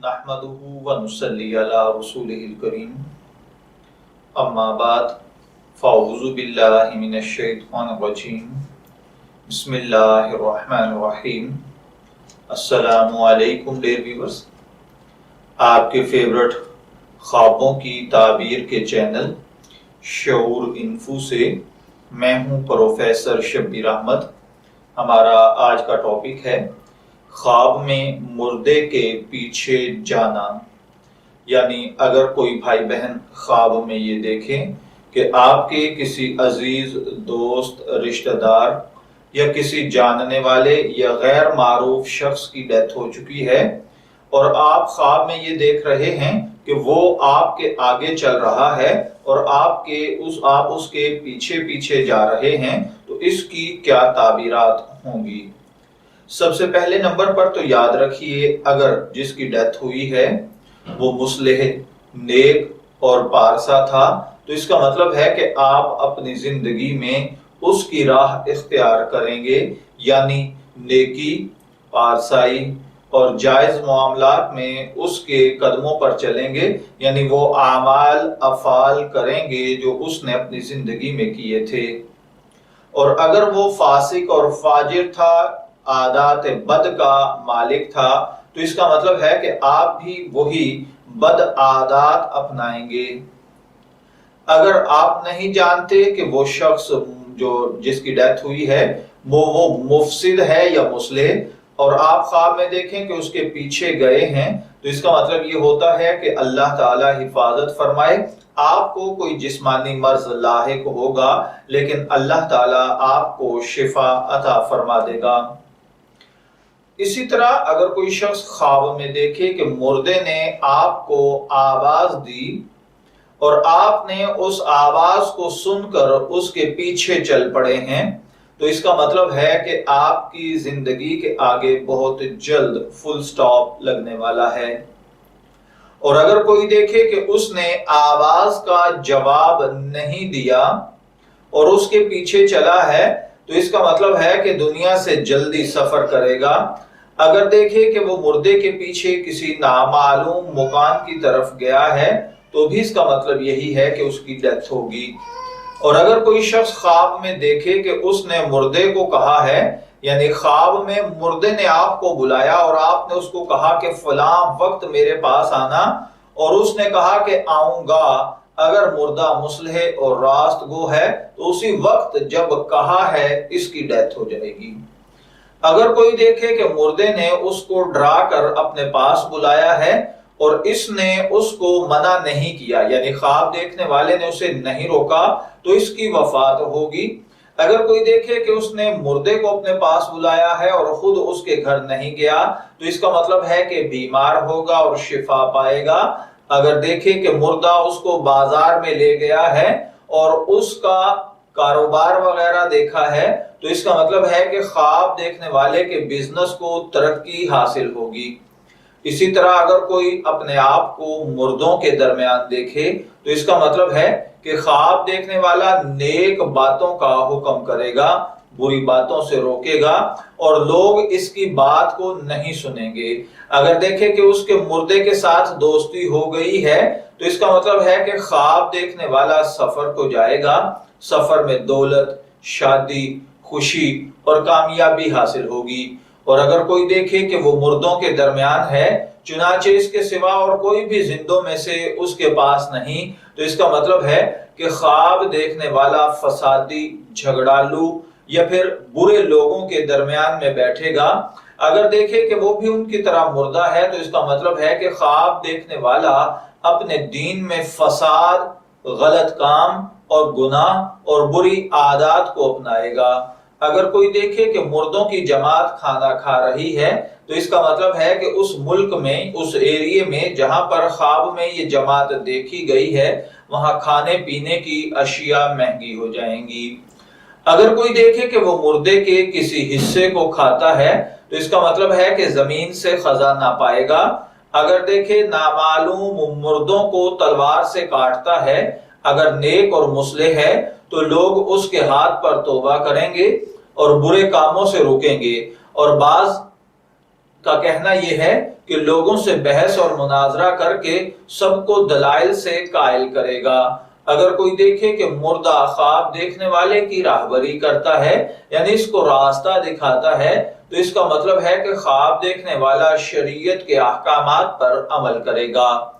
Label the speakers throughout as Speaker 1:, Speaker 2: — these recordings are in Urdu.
Speaker 1: نحمده ونصلی علی رسوله الکریم اما بعد فاعوذ باللہ من الشیطان الرجیم بسم اللہ الرحمن الرحیم۔ السلام علیکم ڈیئر ویورز، آپ کے فیورٹ خوابوں کی تعبیر کے چینل شعور انفو سے میں ہوں پروفیسر شبیر احمد۔ ہمارا آج کا ٹاپک ہے خواب میں مردے کے پیچھے جانا، یعنی اگر کوئی بھائی بہن خواب میں یہ دیکھیں کہ آپ کے کسی عزیز دوست رشتہ دار یا کسی جاننے والے یا غیر معروف شخص کی ڈیتھ ہو چکی ہے اور آپ خواب میں یہ دیکھ رہے ہیں کہ وہ آپ کے آگے چل رہا ہے اور آپ اس کے پیچھے پیچھے جا رہے ہیں، تو اس کی کیا تعبیرات ہوں گی؟ سب سے پہلے نمبر پر تو یاد رکھیے، اگر جس کی ڈیتھ ہوئی ہے وہ مصلح، نیک اور پارسا تھا، تو اس کا مطلب ہے کہ آپ اپنی زندگی میں اس کی راہ اختیار کریں گے، یعنی نیکی، پارسائی اور جائز معاملات میں اس کے قدموں پر چلیں گے، یعنی وہ اعمال افعال کریں گے جو اس نے اپنی زندگی میں کیے تھے۔ اور اگر وہ فاسق اور فاجر تھا، عادات بد کا مالک تھا، تو اس کا مطلب ہے کہ آپ بھی وہی بد عادات اپنائیں گے۔ اگر آپ نہیں جانتے کہ وہ شخص جس کی ڈیتھ ہوئی ہے وہ مفسد ہے یا مصلح، اور آپ خواب میں دیکھیں کہ اس کے پیچھے گئے ہیں، تو اس کا مطلب یہ ہوتا ہے کہ اللہ تعالی حفاظت فرمائے، آپ کو کوئی جسمانی مرض لاحق ہوگا لیکن اللہ تعالی آپ کو شفا عطا فرما دے گا۔ اسی طرح اگر کوئی شخص خواب میں دیکھے کہ مردے نے آپ کو آواز دی اور آپ نے اس آواز کو سن کر اس کے پیچھے چل پڑے ہیں، تو اس کا مطلب ہے کہ آپ کی زندگی کے آگے بہت جلد فل سٹاپ لگنے والا ہے۔ اور اگر کوئی دیکھے کہ اس نے آواز کا جواب نہیں دیا اور اس کے پیچھے چلا ہے، تو اس کا مطلب ہے کہ دنیا سے جلدی سفر کرے گا۔ اگر دیکھے کہ وہ مردے کے پیچھے کسی نامعلوم مکان کی طرف گیا ہے، تو بھی اس کا مطلب یہی ہے کہ اس کی ڈیتھ ہوگی۔ اور اگر کوئی شخص خواب میں دیکھے کہ اس نے مردے کو کہا ہے، یعنی خواب میں مردے نے آپ کو بلایا اور آپ نے اس کو کہا کہ فلاں وقت میرے پاس آنا، اور اس نے کہا کہ آؤں گا، اگر مردہ مصلح اور راست گو ہے تو اسی وقت جب کہا ہے اس کی ڈیتھ ہو جائے گی۔ اگر کوئی دیکھے کہ مردے نے اس کو ڈرا کر اپنے پاس بلایا ہے اور اس نے اس کو منع نہیں کیا، یعنی خواب دیکھنے والے نے اسے نہیں روکا، تو اس کی وفات ہوگی۔ اگر کوئی دیکھے کہ اس نے مردے کو اپنے پاس بلایا ہے اور خود اس کے گھر نہیں گیا، تو اس کا مطلب ہے کہ بیمار ہوگا اور شفا پائے گا۔ اگر دیکھے کہ مردہ اس کو بازار میں لے گیا ہے اور اس کا کاروبار وغیرہ دیکھا ہے، تو اس کا مطلب ہے کہ خواب دیکھنے والے کے بزنس کو ترقی حاصل ہوگی۔ اسی طرح اگر کوئی اپنے آپ کو مردوں کے درمیان دیکھے، تو اس کا مطلب ہے کہ خواب دیکھنے والا نیک باتوں کا حکم کرے گا، بری باتوں سے روکے گا اور لوگ اس کی بات کو نہیں سنیں گے۔ اگر دیکھے کہ اس کے مردے کے ساتھ دوستی ہو گئی ہے، تو اس کا مطلب ہے کہ خواب دیکھنے والا سفر کو جائے گا، سفر میں دولت، شادی، خوشی اور کامیابی حاصل ہوگی۔ اور اگر کوئی دیکھے کہ وہ مردوں کے درمیان ہے، چنانچہ اس کے سوا اور کوئی بھی زندوں میں سے اس کے پاس نہیں، تو اس کا مطلب ہے کہ خواب دیکھنے والا فسادی، جھگڑالو یا پھر برے لوگوں کے درمیان میں بیٹھے گا۔ اگر دیکھے کہ وہ بھی ان کی طرح مردہ ہے، تو اس کا مطلب ہے کہ خواب دیکھنے والا اپنے دین میں فساد، غلط کام اور گناہ اور بری عادات کو اپنائے گا۔ اگر کوئی دیکھے کہ مردوں کی جماعت کھانا کھا رہی ہے، تو اس کا مطلب ہے کہ اس ملک میں، اس ایریے میں جہاں پر خواب میں یہ جماعت دیکھی گئی ہے، وہاں کھانے پینے کی اشیاء مہنگی ہو جائیں گی۔ اگر کوئی دیکھے کہ وہ مردے کے کسی حصے کو کھاتا ہے، تو اس کا مطلب ہے کہ زمین سے خزانہ پائے گا۔ اگر دیکھے نامعلوم مردوں کو تلوار سے کاٹتا ہے، اگر نیک اور مصلح ہے تو لوگ اس کے ہاتھ پر توبہ کریں گے اور برے کاموں سے روکیں گے، اور بعض کا کہنا یہ ہے کہ لوگوں سے بحث اور مناظرہ کر کے سب کو دلائل سے قائل کرے گا۔ اگر کوئی دیکھے کہ مردہ خواب دیکھنے والے کی راہبری کرتا ہے، یعنی اس کو راستہ دکھاتا ہے، تو اس کا مطلب ہے کہ خواب دیکھنے والا شریعت کے احکامات پر عمل کرے گا۔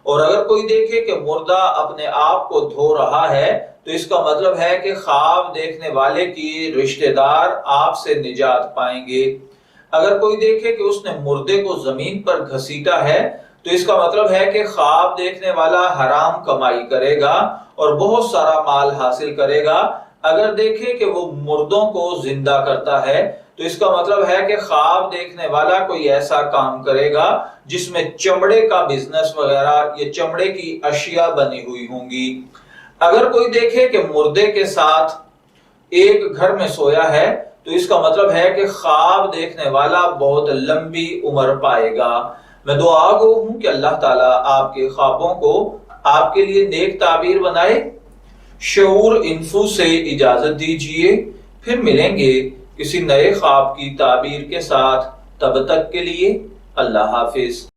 Speaker 1: اور اگر کوئی دیکھے کہ مردہ اپنے آپ کو دھو رہا ہے، تو اس کا مطلب ہے کہ خواب دیکھنے والے کی رشتہ دار آپ سے نجات پائیں گے۔ اگر کوئی دیکھے کہ اس نے مردے کو زمین پر گھسیٹا ہے، تو اس کا مطلب ہے کہ خواب دیکھنے والا حرام کمائی کرے گا اور بہت سارا مال حاصل کرے گا۔ اگر دیکھے کہ وہ مردوں کو زندہ کرتا ہے، تو اس کا مطلب ہے کہ خواب دیکھنے والا کوئی ایسا کام کرے گا جس میں چمڑے کا بزنس وغیرہ یا چمڑے کی اشیاء بنی ہوئی ہوں گی۔ اگر کوئی دیکھے کہ مردے کے ساتھ ایک گھر میں سویا ہے، تو اس کا مطلب ہے کہ خواب دیکھنے والا بہت لمبی عمر پائے گا۔ میں دعا گو ہوں کہ اللہ تعالیٰ آپ کے خوابوں کو آپ کے لیے نیک تعبیر بنائے۔ شعور انفو سے اجازت دیجیے، پھر ملیں گے کسی نئے خواب کی تعبیر کے ساتھ۔ تب تک کے لیے اللہ حافظ۔